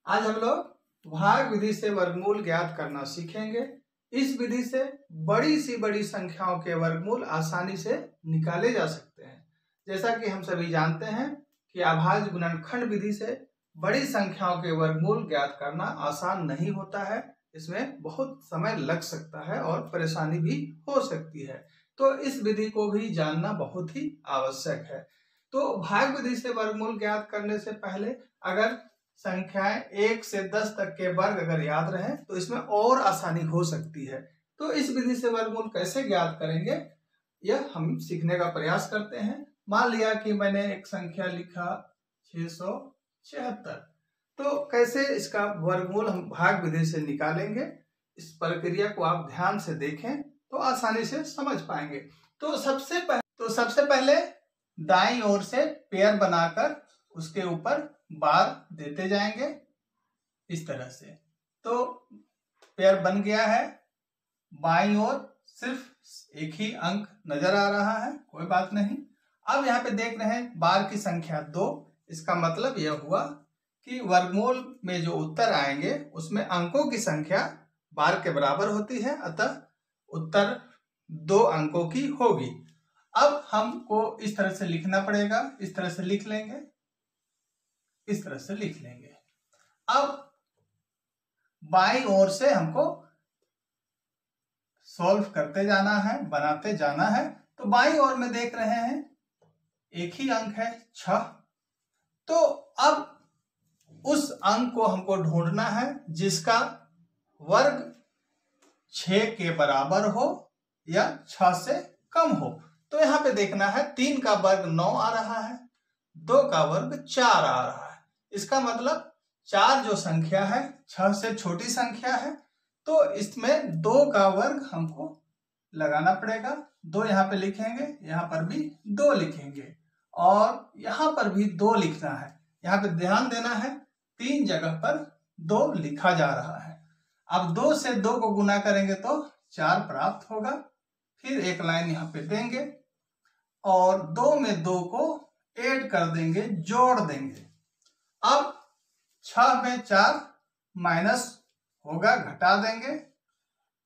आज हम लोग भाग विधि से वर्गमूल ज्ञात करना सीखेंगे। इस विधि से बड़ी सी बड़ी संख्याओं के वर्गमूल आसानी से निकाले जा सकते हैं। जैसा कि हम सभी जानते हैं कि अभाज्य गुणनखंड विधि से बड़ी संख्याओं के वर्गमूल ज्ञात करना आसान नहीं होता है। इसमें बहुत समय लग सकता है और परेशानी भी हो सकती है, तो इस विधि को भी जानना बहुत ही आवश्यक है। तो भाग विधि से वर्गमूल ज्ञात करने से पहले अगर संख्याएं 1 से 10 तक के वर्ग अगर याद रहे तो इसमें और आसानी हो सकती है। तो इस विधि से वर्गमूल कैसे ज्ञात करेंगे यह हम सीखने का प्रयास करते हैं। मान लिया कि मैंने एक संख्या लिखा 676, तो कैसे इसका वर्गमूल हम भाग विधि से निकालेंगे, इस प्रक्रिया को आप ध्यान से देखें तो आसानी से समझ पाएंगे। तो सबसे पहले दाईं ओर से पेयर बनाकर उसके ऊपर बार देते जाएंगे इस तरह से। तो पेयर बन गया है। बाईं ओर सिर्फ एक ही अंक नजर आ रहा है, कोई बात नहीं। अब यहाँ पे देख रहे हैं बार की संख्या 2। इसका मतलब यह हुआ कि वर्गमूल में जो उत्तर आएंगे उसमें अंकों की संख्या बार के बराबर होती है, अतः उत्तर 2 अंकों की होगी। अब हमको इस तरह से लिखना पड़ेगा, इस तरह से लिख लेंगे, इस तरह से लिख लेंगे। अब बाईं ओर से हमको सॉल्व करते जाना है, बनाते जाना है। तो बाईं ओर में देख रहे हैं एक ही अंक है 6। तो अब उस अंक को हमको ढूंढना है जिसका वर्ग 6 के बराबर हो या 6 से कम हो। तो यहाँ पे देखना है 3 का वर्ग 9 आ रहा है, 2 का वर्ग 4 आ रहा है। इसका मतलब 4 जो संख्या है 6 से छोटी संख्या है, तो इसमें 2 का वर्ग हमको लगाना पड़ेगा। 2 यहाँ पे लिखेंगे, यहाँ पर भी 2 लिखेंगे और यहाँ पर भी 2 लिखना है। यहाँ पे ध्यान देना है 3 जगह पर 2 लिखा जा रहा है। अब 2 से 2 को गुना करेंगे तो 4 प्राप्त होगा। फिर एक लाइन यहाँ पे देंगे और 2 में 2 को ऐड कर देंगे, जोड़ देंगे। अब 6 में 4 माइनस होगा, घटा देंगे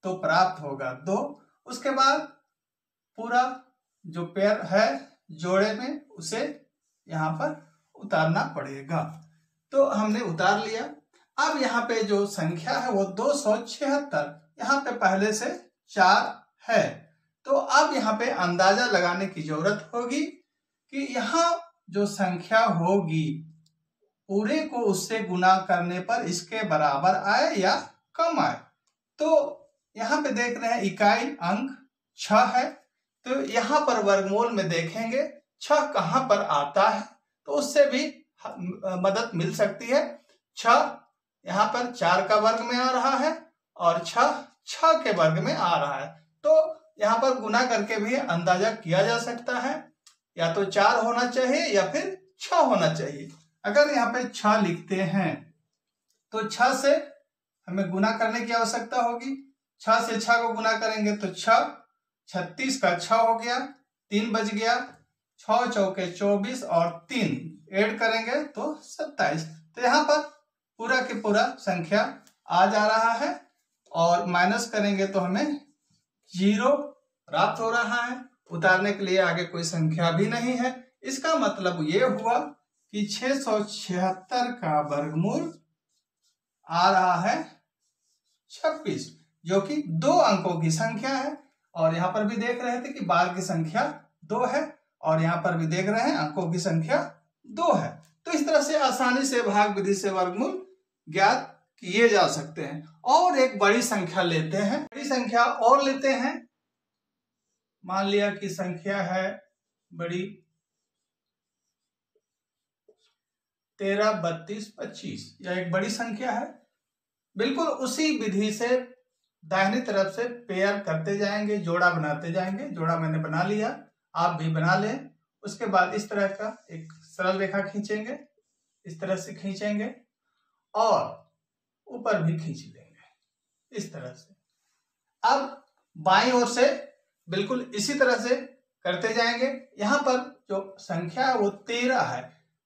तो प्राप्त होगा 2। उसके बाद पूरा जो पेयर है जोड़े में उसे यहाँ पर उतारना पड़ेगा। तो हमने उतार लिया। अब यहाँ पे जो संख्या है वो 276, यहाँ पे पहले से 4 है। तो अब यहाँ पे अंदाजा लगाने की जरूरत होगी कि यहाँ जो संख्या होगी पूरे को उससे गुना करने पर इसके बराबर आए या कम आए। तो यहाँ पे देख रहे हैं इकाई अंक 6 है, तो यहाँ पर वर्गमूल में देखेंगे 6 कहाँ पर आता है तो उससे भी मदद मिल सकती है। 6 यहाँ पर 4 का वर्ग में आ रहा है और 6 के वर्ग में आ रहा है। तो यहाँ पर गुना करके भी अंदाजा किया जा सकता है, या तो 4 होना चाहिए या फिर 6 होना चाहिए। अगर यहाँ पे 6 लिखते हैं तो 6 से हमें गुना करने की आवश्यकता होगी। 6 से 6 को गुना करेंगे तो 6, 36 का 6 हो गया, 3 बच गया, 6 चौके 24 और 3 ऐड करेंगे तो 27। तो यहाँ पर पूरा के पूरा संख्या आ जा रहा है और माइनस करेंगे तो हमें 0 प्राप्त हो रहा है। उतारने के लिए आगे कोई संख्या भी नहीं है। इसका मतलब ये हुआ कि 676 का वर्गमूल आ रहा है 26, जो कि 2 अंकों की संख्या है। और यहाँ पर भी देख रहे थे कि बार की संख्या 2 है और यहाँ पर भी देख रहे हैं अंकों की संख्या 2 है। तो इस तरह से आसानी से भाग विधि से वर्गमूल ज्ञात किए जा सकते हैं। और एक बड़ी संख्या लेते हैं, बड़ी संख्या और लेते हैं। मान लिया कि संख्या है बड़ी 13, 32, 25, यह एक बड़ी संख्या है। बिल्कुल उसी विधि से दाहिनी तरफ से पेयर करते जाएंगे, जोड़ा बनाते जाएंगे। जोड़ा मैंने बना लिया, आप भी बना लें। उसके बाद इस तरह का एक सरल रेखा खींचेंगे, इस तरह से खींचेंगे और ऊपर भी खींच लेंगे इस तरह से। अब बाईं ओर से बिल्कुल इसी तरह से करते जाएंगे। यहाँ पर जो संख्या है वो 13 है,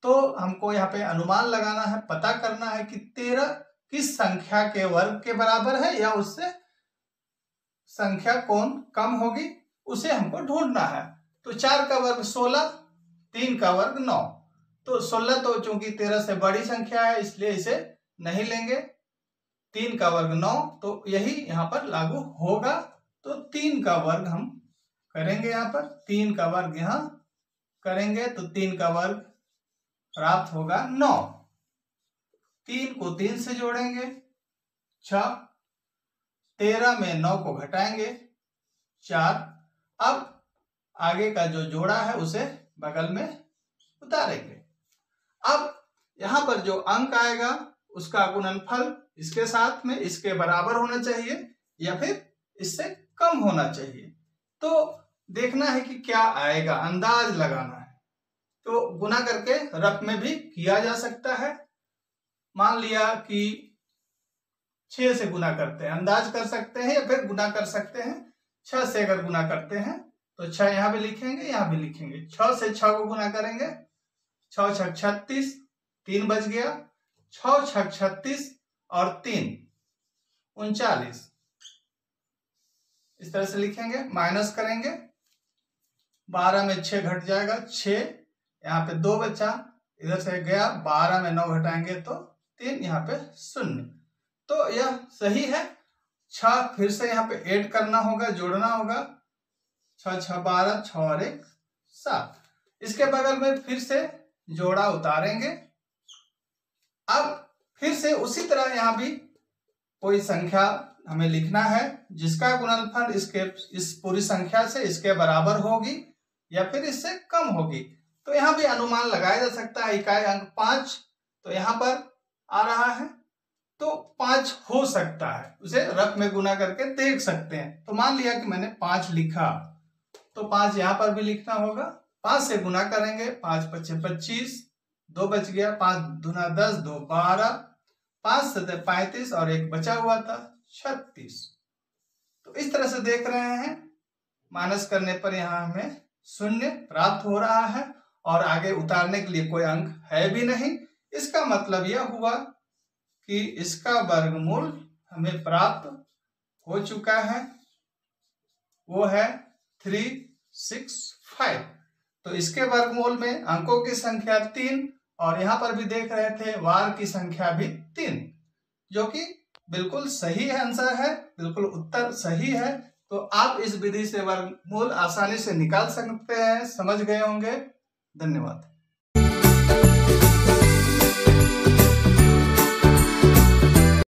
तो हमको यहाँ पे अनुमान लगाना है, पता करना है कि 13 किस संख्या के वर्ग के बराबर है या उससे संख्या कौन कम होगी, उसे हमको ढूंढना है। तो 4 का वर्ग 16, 3 का वर्ग 9। तो 16 तो चूंकि 13 से बड़ी संख्या है इसलिए इसे नहीं लेंगे। 3 का वर्ग 9, तो यही यहाँ पर लागू होगा। तो 3 का वर्ग हम करेंगे, यहाँ पर 3 का वर्ग यहाँ करेंगे तो 3 का वर्ग प्राप्त होगा 9। 3 को 3 से जोड़ेंगे 6, 13 में 9 को घटाएंगे 4। अब आगे का जो जोड़ा है उसे बगल में उतारेंगे। अब यहाँ पर जो अंक आएगा उसका गुणनफल इसके साथ में इसके बराबर होना चाहिए या फिर इससे कम होना चाहिए। तो देखना है कि क्या आएगा, अंदाज लगाना है। तो गुना करके रफ में भी किया जा सकता है। मान लिया कि 6 से गुना करते हैं, अंदाज कर सकते हैं या फिर गुना कर सकते हैं। 6 से अगर गुना करते हैं तो 6 यहाँ भी लिखेंगे, यहाँ भी लिखेंगे। 6 से 6 को गुना करेंगे, 6 6 36, 3 बच गया। 6 6 36 और 3 39। इस तरह से लिखेंगे, माइनस करेंगे। 12 में 6 घट जाएगा 6, यहाँ पे 2 बचा, इधर से गया। 12 में 9 घटाएंगे तो 3, यहाँ पे 0। तो यह सही है। 6 फिर से यहाँ पे ऐड करना होगा, जोड़ना होगा। 6 6 12, 6 और 1 7। इसके बगल में फिर से जोड़ा उतारेंगे। अब फिर से उसी तरह यहाँ भी कोई संख्या हमें लिखना है जिसका गुणनफल इस पूरी संख्या से इसके बराबर होगी या फिर इससे कम होगी। तो यहाँ भी अनुमान लगाया जा सकता है। इकाई अंक 5 तो यहाँ पर आ रहा है, तो 5 हो सकता है, उसे रफ में गुना करके देख सकते हैं। तो मान लिया कि मैंने 5 लिखा तो 5 यहाँ पर भी लिखना होगा। 5 से गुना करेंगे, 5 5 25, 2 बच गया। 5 दूना 10, 2 12, 5 से 35 और 1 बचा हुआ था 36। तो इस तरह से देख रहे हैं, माइनस करने पर यहाँ हमें 0 प्राप्त हो रहा है और आगे उतारने के लिए कोई अंक है भी नहीं। इसका मतलब यह हुआ कि इसका वर्गमूल हमें प्राप्त हो चुका है, वो है 365। तो इसके वर्गमूल में अंकों की संख्या 3 और यहाँ पर भी देख रहे थे वार की संख्या भी 3, जो कि बिल्कुल सही आंसर है, बिल्कुल उत्तर सही है। तो आप इस विधि से वर्गमूल आसानी से निकाल सकते हैं। समझ गए होंगे। धन्यवाद।